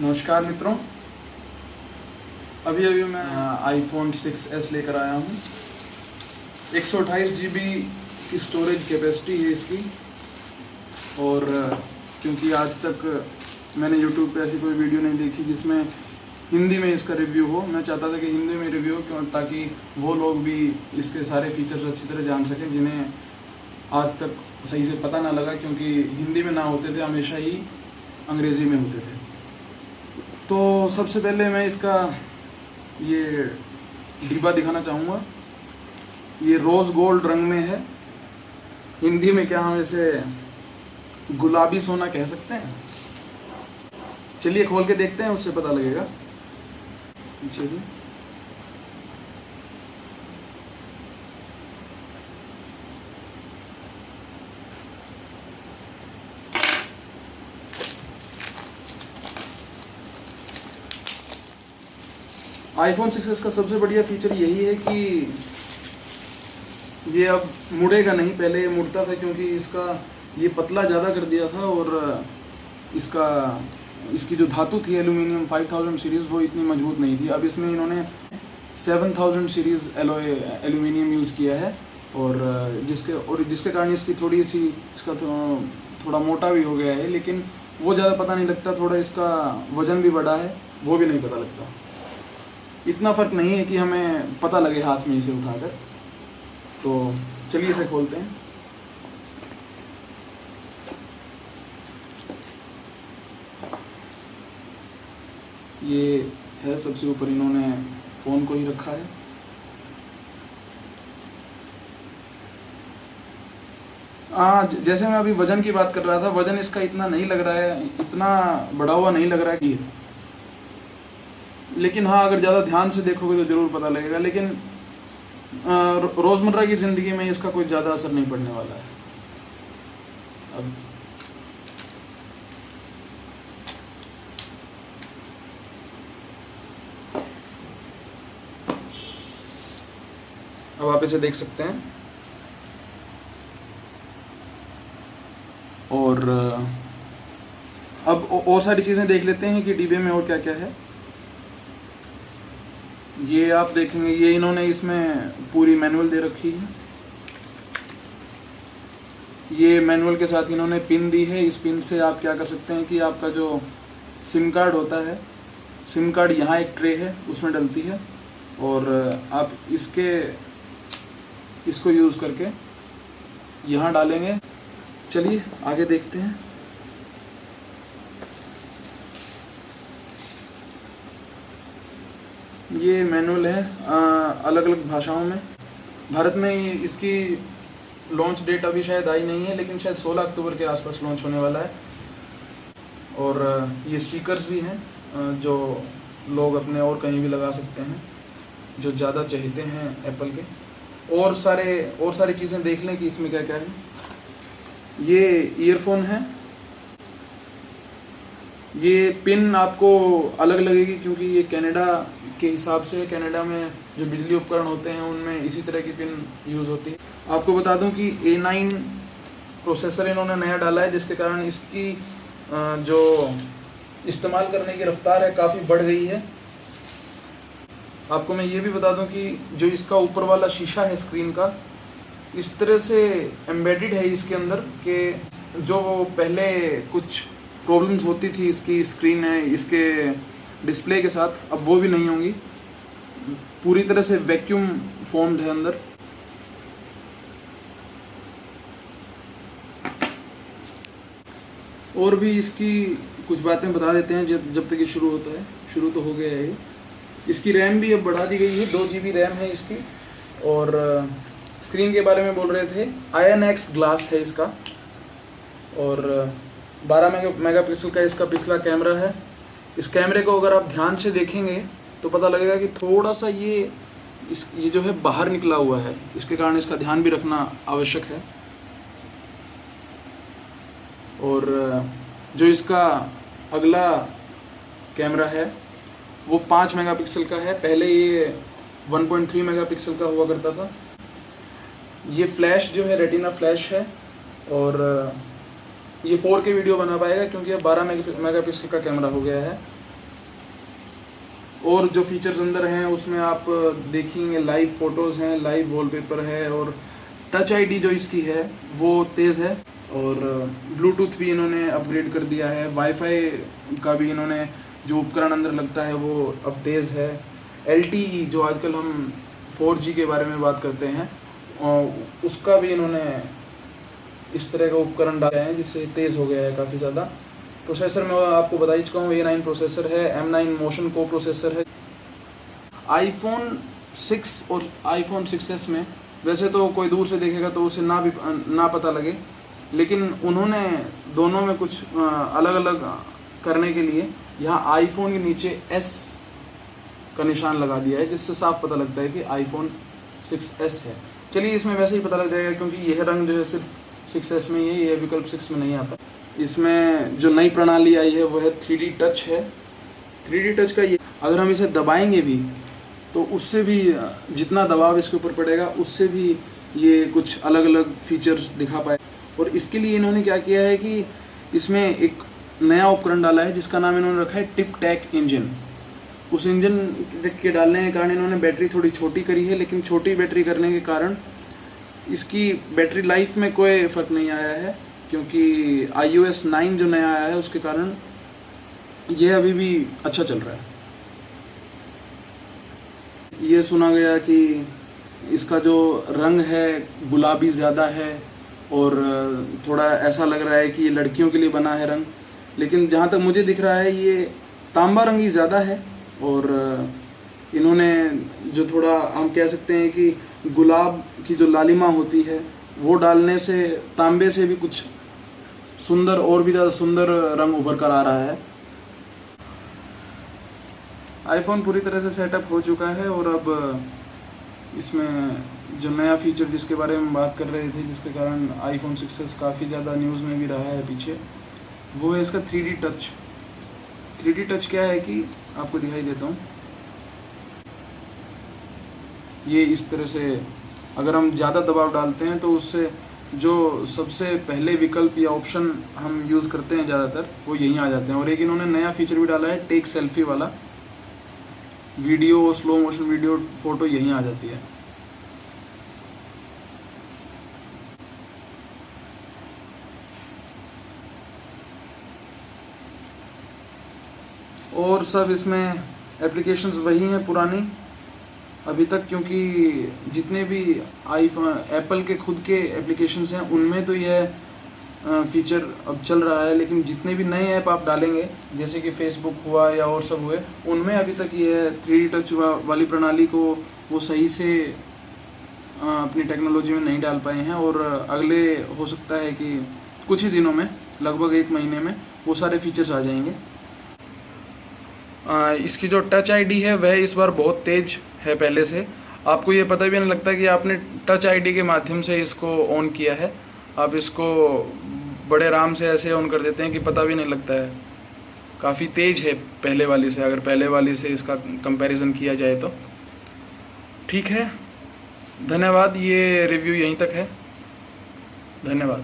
नमस्कार मित्रों, अभी मैं आईफोन 6s लेकर आया हूँ। 128 GB की स्टोरेज कैपेसिटी है इसकी। और क्योंकि आज तक मैंने YouTube पे ऐसी कोई वीडियो नहीं देखी जिसमें हिंदी में इसका रिव्यू हो, मैं चाहता था कि हिंदी में रिव्यू हो, क्यों, ताकि वो लोग भी इसके सारे फीचर्स अच्छी तरह जान सकें जिन्हें आज तक सही से पता ना लगा, क्योंकि हिंदी में ना होते थे, हमेशा ही अंग्रेज़ी में होते थे। तो सबसे पहले मैं इसका ये डिब्बा दिखाना चाहूँगा। ये रोज़ गोल्ड रंग में है। हिंदी में क्या हम इसे गुलाबी सोना कह सकते हैं। चलिए खोल के देखते हैं, उससे पता लगेगा। पीछे से आईफोन 6s का सबसे बढ़िया फीचर यही है कि ये अब मुड़ेगा नहीं। पहले ये मुड़ता था क्योंकि इसका ये पतला ज़्यादा कर दिया था, और इसकी जो धातु थी एल्यूमिनियम 5000 सीरीज़, वो इतनी मजबूत नहीं थी। अब इसमें इन्होंने 7000 सीरीज़ एल्यूमिनियम यूज़ किया है, और जिसके कारण इसकी थोड़ी सी इसका थोड़ा मोटा भी हो गया है, लेकिन वो ज़्यादा पता नहीं लगता। थोड़ा इसका वज़न भी बढ़ा है, वो भी नहीं पता लगता। इतना फ़र्क नहीं है कि हमें पता लगे हाथ में इसे उठाकर। तो चलिए इसे खोलते हैं। ये है सबसे ऊपर, इन्होंने फ़ोन को ही रखा है। जैसे मैं अभी वज़न की बात कर रहा था, वज़न इसका इतना नहीं लग रहा है, इतना बढ़ा हुआ नहीं लग रहा है कि, लेकिन हाँ, अगर ज़्यादा ध्यान से देखोगे तो ज़रूर पता लगेगा। लेकिन रोज़मर्रा की ज़िंदगी में इसका कोई ज़्यादा असर नहीं पड़ने वाला है। अब आप इसे देख सकते हैं। और अब और सारी चीज़ें देख लेते हैं कि डिब्बे में और क्या क्या है। ये आप देखेंगे, ये इन्होंने इसमें पूरी मैनुअल दे रखी है। ये मैनुअल के साथ इन्होंने पिन दी है। इस पिन से आप क्या कर सकते हैं कि आपका जो सिम कार्ड होता है, सिम कार्ड यहाँ एक ट्रे है, उसमें डलती है, और आप इसको यूज़ करके यहाँ डालेंगे। चलिए आगे देखते हैं। ये मैनुअल है अलग अलग भाषाओं में। भारत में इसकी लॉन्च डेट अभी शायद आई नहीं है, लेकिन शायद 16 अक्टूबर के आसपास लॉन्च होने वाला है। और ये स्टिकर्स भी हैं जो लोग अपने और कहीं भी लगा सकते हैं, जो ज़्यादा चाहते हैं एप्पल के। और सारी चीज़ें देख लें कि इसमें क्या क्या है। ये ईयरफोन है। ये पिन आपको अलग लगेगी क्योंकि ये कनाडा के हिसाब से, कनाडा में जो बिजली उपकरण होते हैं उनमें इसी तरह की पिन यूज़ होती है। आपको बता दूं कि A9 प्रोसेसर इन्होंने नया डाला है, जिसके कारण इसकी जो इस्तेमाल करने की रफ्तार है काफ़ी बढ़ गई है। आपको मैं ये भी बता दूं कि जो इसका ऊपर वाला शीशा है स्क्रीन का, इस तरह से एम्बेडेड है इसके अंदर कि जो पहले कुछ प्रॉब्लम्स होती थी इसकी स्क्रीन है, इसके डिस्प्ले के साथ, अब वो भी नहीं होंगी। पूरी तरह से वैक्यूम फॉर्म्ड है अंदर। और भी इसकी कुछ बातें बता देते हैं जब तक ये शुरू होता है। शुरू तो हो गया है ये। इसकी रैम भी अब बढ़ा दी गई है, 2 GB रैम है इसकी। और स्क्रीन के बारे में बोल रहे थे, INX ग्लास है इसका, और 12 मेगापिक्सल का इसका पिछला कैमरा है। इस कैमरे को अगर आप ध्यान से देखेंगे तो पता लगेगा कि थोड़ा सा ये जो है बाहर निकला हुआ है, इसके कारण इसका ध्यान भी रखना आवश्यक है। और जो इसका अगला कैमरा है वो 5 मेगापिक्सल का है। पहले ये 1.3 मेगापिक्सल का हुआ करता था। ये फ्लैश जो है रेटिना फ्लैश है, और ये 4K वीडियो बना पाएगा क्योंकि अब 12 मेगापिक्सल का कैमरा हो गया है। और जो फीचर्स अंदर हैं उसमें आप देखेंगे लाइव फ़ोटोज़ हैं, लाइव वॉलपेपर है, और टच आईडी जो इसकी है वो तेज़ है, और ब्लूटूथ भी इन्होंने अपग्रेड कर दिया है। वाईफाई का भी इन्होंने जो उपकरण अंदर लगता है वो अब तेज़ है। LTE जो आजकल हम 4G के बारे में बात करते हैं, उसका भी इन्होंने इस तरह का उपकरण डाले हैं जिससे तेज़ हो गया है काफ़ी ज़्यादा। प्रोसेसर मैं आपको बता ही चुका हूँ, A9 प्रोसेसर है, M9 मोशन को प्रोसेसर है। iPhone 6 और iPhone 6s में वैसे तो कोई दूर से देखेगा तो उसे ना पता लगे, लेकिन उन्होंने दोनों में कुछ अलग अलग करने के लिए यहाँ आईफोन के नीचे S का निशान लगा दिया है, जिससे साफ पता लगता है कि iPhone 6s है। चलिए इसमें वैसे ही पता लग जाएगा, क्योंकि यह रंग जो है सिर्फ 6s में ही है, यह विकल्प 6 में नहीं आता। इसमें जो नई प्रणाली आई है वो है 3D टच है। 3D टच का ये, अगर हम इसे दबाएंगे भी तो उससे भी जितना दबाव इसके ऊपर पड़ेगा उससे भी ये कुछ अलग अलग फीचर्स दिखा पाए। और इसके लिए इन्होंने क्या किया है कि इसमें एक नया उपकरण डाला है जिसका नाम इन्होंने रखा है टिप टैक इंजन। उस इंजन के डालने के कारण इन्होंने बैटरी थोड़ी छोटी करी है, लेकिन छोटी बैटरी करने के कारण इसकी बैटरी लाइफ में कोई फ़र्क नहीं आया है, क्योंकि iOS 9 जो नया आया है उसके कारण ये अभी भी अच्छा चल रहा है। ये सुना गया कि इसका जो रंग है गुलाबी ज़्यादा है, और थोड़ा ऐसा लग रहा है कि ये लड़कियों के लिए बना है रंग, लेकिन जहाँ तक मुझे दिख रहा है ये तांबा रंग ही ज़्यादा है। और इन्होंने जो थोड़ा हम कह सकते हैं कि गुलाब की जो लालिमा होती है वो डालने से तांबे से भी कुछ सुंदर, और भी ज़्यादा सुंदर रंग उभर कर आ रहा है। आईफोन पूरी तरह से सेटअप हो चुका है, और अब इसमें जो नया फीचर जिसके बारे में बात कर रहे थे, जिसके कारण iPhone 6s काफ़ी ज़्यादा न्यूज़ में भी रहा है पीछे, वो है इसका 3D टच। 3D टच क्या है कि आपको दिखाई देता हूँ। ये इस तरह से अगर हम ज़्यादा दबाव डालते हैं तो उससे जो सबसे पहले विकल्प या ऑप्शन हम यूज़ करते हैं ज़्यादातर वो यहीं आ जाते हैं। और एक इन्होंने नया फीचर भी डाला है टेक सेल्फी वाला, video, slow motion video, photo यहीं आ जाती है। और सब इसमें एप्लीकेशंस वही हैं पुरानी अभी तक, क्योंकि जितने भी एप्पल के खुद के एप्लीकेशंस हैं उनमें तो यह फीचर अब चल रहा है, लेकिन जितने भी नए ऐप आप डालेंगे जैसे कि फेसबुक हुआ या और सब हुए, उनमें अभी तक ये 3D टच वाली प्रणाली को वो सही से अपनी टेक्नोलॉजी में नहीं डाल पाए हैं। और अगले हो सकता है कि कुछ ही दिनों में, लगभग 1 महीने में वो सारे फीचर्स आ जाएंगे। इसकी जो टच आईडी है वह इस बार बहुत तेज़ है पहले से। आपको ये पता भी नहीं लगता कि आपने टच आईडी के माध्यम से इसको ऑन किया है। आप इसको बड़े आराम से ऐसे ऑन कर देते हैं कि पता भी नहीं लगता है। काफ़ी तेज़ है पहले वाली से, अगर पहले वाली से इसका कंपैरिजन किया जाए तो। ठीक है, धन्यवाद। ये रिव्यू यहीं तक है। धन्यवाद।